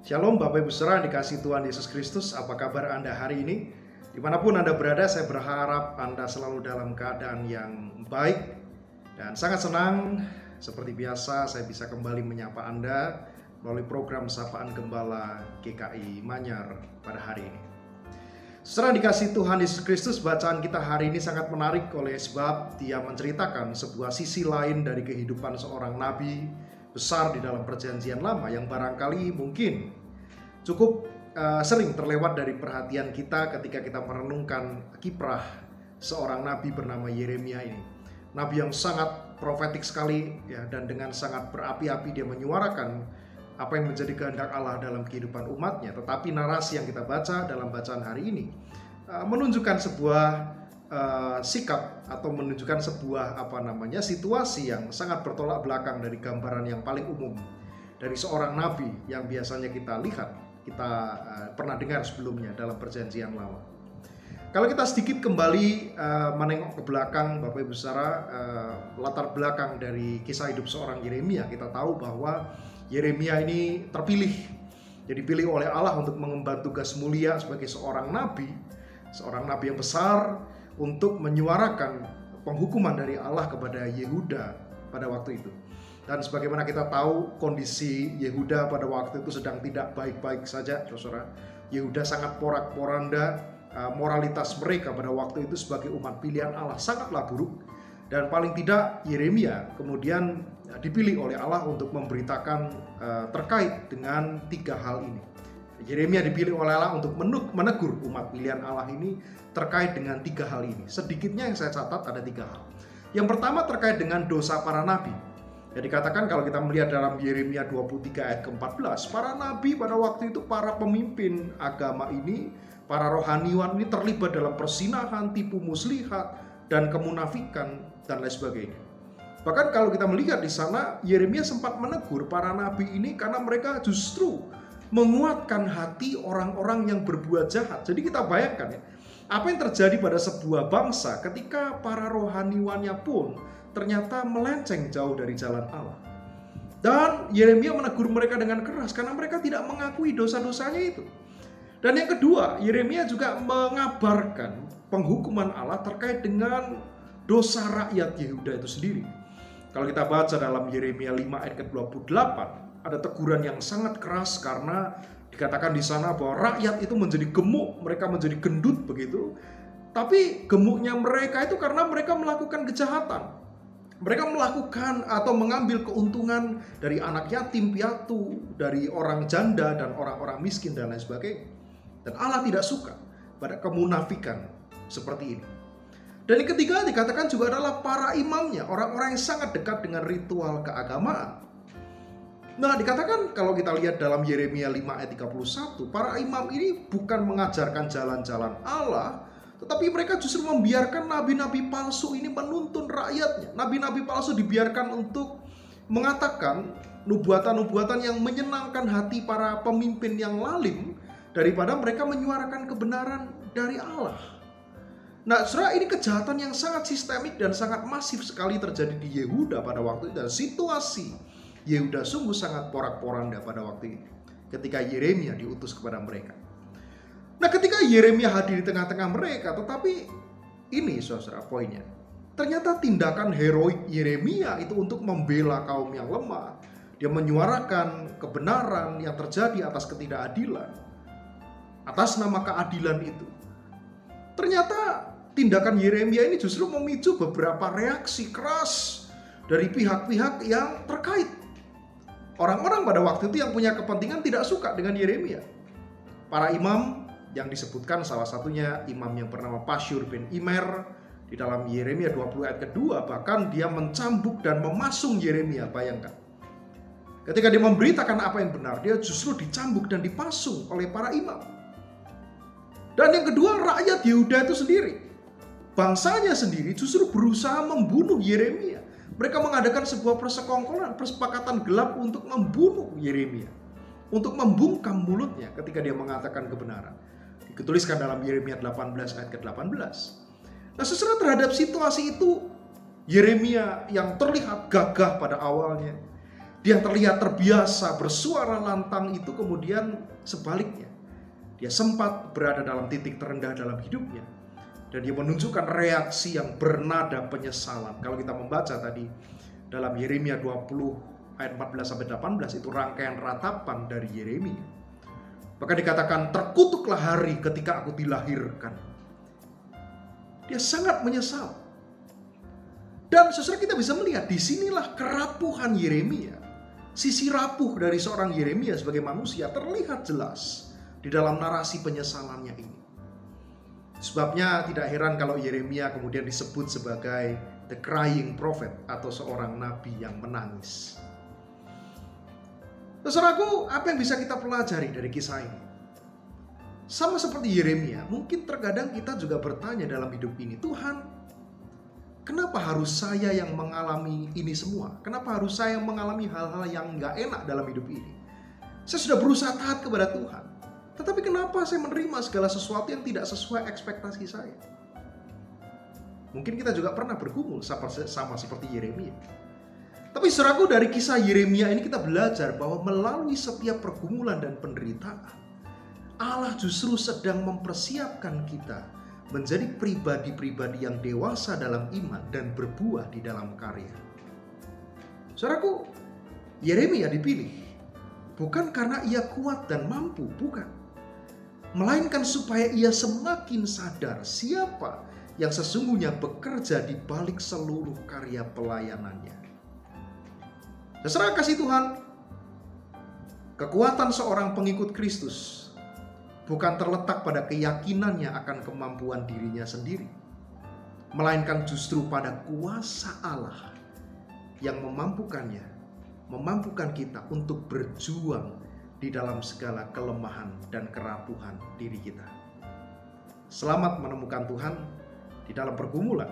Shalom Bapak Ibu Saudara yang dikasihi Tuhan Yesus Kristus. Apa kabar Anda hari ini? Dimanapun Anda berada, saya berharap Anda selalu dalam keadaan yang baik. Dan sangat senang, seperti biasa saya bisa kembali menyapa Anda melalui program Sapaan Gembala GKI Manyar pada hari ini. Saudara dikasihi Tuhan Yesus Kristus, bacaan kita hari ini sangat menarik oleh sebab dia menceritakan sebuah sisi lain dari kehidupan seorang nabi besar di dalam perjanjian lama yang barangkali mungkin cukup sering terlewat dari perhatian kita ketika kita merenungkan kiprah seorang nabi bernama Yeremia ini. Nabi yang sangat profetik sekali ya, dan dengan sangat berapi-api dia menyuarakan apa yang menjadi kehendak Allah dalam kehidupan umatnya. Tetapi narasi yang kita baca dalam bacaan hari ini menunjukkan sebuah sikap atau menunjukkan sebuah situasi yang sangat bertolak belakang dari gambaran yang paling umum dari seorang nabi yang biasanya kita lihat, kita pernah dengar sebelumnya dalam perjanjian lama. Kalau kita sedikit kembali menengok ke belakang Bapak Ibu Saudara, latar belakang dari kisah hidup seorang Yeremia, kita tahu bahwa Yeremia ini terpilih, jadi dipilih oleh Allah untuk mengemban tugas mulia sebagai seorang nabi yang besar untuk menyuarakan penghukuman dari Allah kepada Yehuda pada waktu itu. Dan sebagaimana kita tahu, kondisi Yehuda pada waktu itu sedang tidak baik-baik saja, saudara. Yehuda sangat porak-poranda, moralitas mereka pada waktu itu sebagai umat pilihan Allah sangatlah buruk. Dan paling tidak Yeremia kemudian dipilih oleh Allah untuk memberitakan terkait dengan tiga hal ini. Yeremia dipilih oleh Allah untuk menegur umat pilihan Allah ini terkait dengan tiga hal ini. Sedikitnya yang saya catat ada tiga hal. Yang pertama terkait dengan dosa para nabi. Jadi dikatakan kalau kita melihat dalam Yeremia 23 ayat ke-14, para nabi pada waktu itu, para pemimpin agama ini, para rohaniwan ini terlibat dalam persinahan, tipu muslihat, dan kemunafikan, dan lain sebagainya. Bahkan kalau kita melihat di sana, Yeremia sempat menegur para nabi ini karena mereka justru menguatkan hati orang-orang yang berbuat jahat. Jadi kita bayangkan ya, apa yang terjadi pada sebuah bangsa ketika para rohaniwannya pun ternyata melenceng jauh dari jalan Allah. Dan Yeremia menegur mereka dengan keras karena mereka tidak mengakui dosa-dosanya itu. Dan yang kedua, Yeremia juga mengabarkan penghukuman Allah terkait dengan dosa rakyat Yehuda itu sendiri. Kalau kita baca dalam Yeremia 5 ayat ke-28, ada teguran yang sangat keras karena dikatakan di sana bahwa rakyat itu menjadi gemuk, mereka menjadi gendut begitu. Tapi gemuknya mereka itu karena mereka melakukan kejahatan. Mereka melakukan atau mengambil keuntungan dari anak yatim piatu, dari orang janda dan orang-orang miskin dan lain sebagainya. Dan Allah tidak suka pada kemunafikan seperti ini. Dan yang ketiga dikatakan juga adalah para imamnya, orang-orang yang sangat dekat dengan ritual keagamaan. Nah, dikatakan kalau kita lihat dalam Yeremia 5 ayat 31, para imam ini bukan mengajarkan jalan-jalan Allah, tetapi mereka justru membiarkan nabi-nabi palsu ini menuntun rakyatnya. Nabi-nabi palsu dibiarkan untuk mengatakan nubuatan-nubuatan yang menyenangkan hati para pemimpin yang lalim daripada mereka menyuarakan kebenaran dari Allah. Nah, saudara, ini kejahatan yang sangat sistemik dan sangat masif sekali terjadi di Yehuda pada waktu itu. Dan situasi Yehuda sungguh sangat porak-poranda pada waktu itu ketika Yeremia diutus kepada mereka. Nah, ketika Yeremia hadir di tengah-tengah mereka, tetapi ini saudara poinnya, ternyata tindakan heroik Yeremia itu untuk membela kaum yang lemah. Dia menyuarakan kebenaran yang terjadi atas ketidakadilan, atas nama keadilan itu. Ternyata tindakan Yeremia ini justru memicu beberapa reaksi keras dari pihak-pihak yang terkait. Orang-orang pada waktu itu yang punya kepentingan tidak suka dengan Yeremia. Para imam yang disebutkan salah satunya imam yang bernama Pasyur bin Immer di dalam Yeremia 20 ayat kedua, bahkan dia mencambuk dan memasung Yeremia. Bayangkan, ketika dia memberitakan apa yang benar, dia justru dicambuk dan dipasung oleh para imam. Dan yang kedua, rakyat Yehuda itu sendiri, bangsanya sendiri justru berusaha membunuh Yeremia. Mereka mengadakan sebuah persekongkolan, persepakatan gelap untuk membunuh Yeremia, untuk membungkam mulutnya ketika dia mengatakan kebenaran. Dituliskan dalam Yeremia 18 ayat ke-18. Nah, sesuai terhadap situasi itu, Yeremia yang terlihat gagah pada awalnya, Dia terlihat terbiasa bersuara lantang itu, kemudian sebaliknya. Dia sempat berada dalam titik terendah dalam hidupnya. Dan dia menunjukkan reaksi yang bernada penyesalan. Kalau kita membaca tadi dalam Yeremia 20 ayat 14-18, itu rangkaian ratapan dari Yeremia. Maka dikatakan, terkutuklah hari ketika aku dilahirkan. Dia sangat menyesal. Dan saudara, kita bisa melihat disinilah kerapuhan Yeremia. Sisi rapuh dari seorang Yeremia sebagai manusia terlihat jelas di dalam narasi penyesalannya ini. Sebabnya tidak heran kalau Yeremia kemudian disebut sebagai the crying prophet, atau seorang nabi yang menangis. Saudaraku, apa yang bisa kita pelajari dari kisah ini? Sama seperti Yeremia, mungkin terkadang kita juga bertanya dalam hidup ini, Tuhan, kenapa harus saya yang mengalami ini semua? Kenapa harus saya yang mengalami hal-hal yang gak enak dalam hidup ini? Saya sudah berusaha taat kepada Tuhan, tetapi kenapa saya menerima segala sesuatu yang tidak sesuai ekspektasi saya? Mungkin kita juga pernah bergumul sama seperti Yeremia. Tapi saudaraku, dari kisah Yeremia ini kita belajar bahwa melalui setiap pergumulan dan penderitaan, Allah justru sedang mempersiapkan kita menjadi pribadi-pribadi yang dewasa dalam iman dan berbuah di dalam karya. Saudaraku, Yeremia dipilih bukan karena ia kuat dan mampu, bukan. Melainkan supaya ia semakin sadar siapa yang sesungguhnya bekerja di balik seluruh karya pelayanannya. Saudara kasih Tuhan, kekuatan seorang pengikut Kristus bukan terletak pada keyakinannya akan kemampuan dirinya sendiri, melainkan justru pada kuasa Allah yang memampukan kita untuk berjuang di dalam segala kelemahan dan kerapuhan diri kita. Selamat menemukan Tuhan di dalam pergumulan,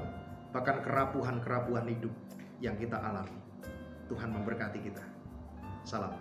bahkan kerapuhan-kerapuhan hidup yang kita alami. Tuhan memberkati kita. Salam.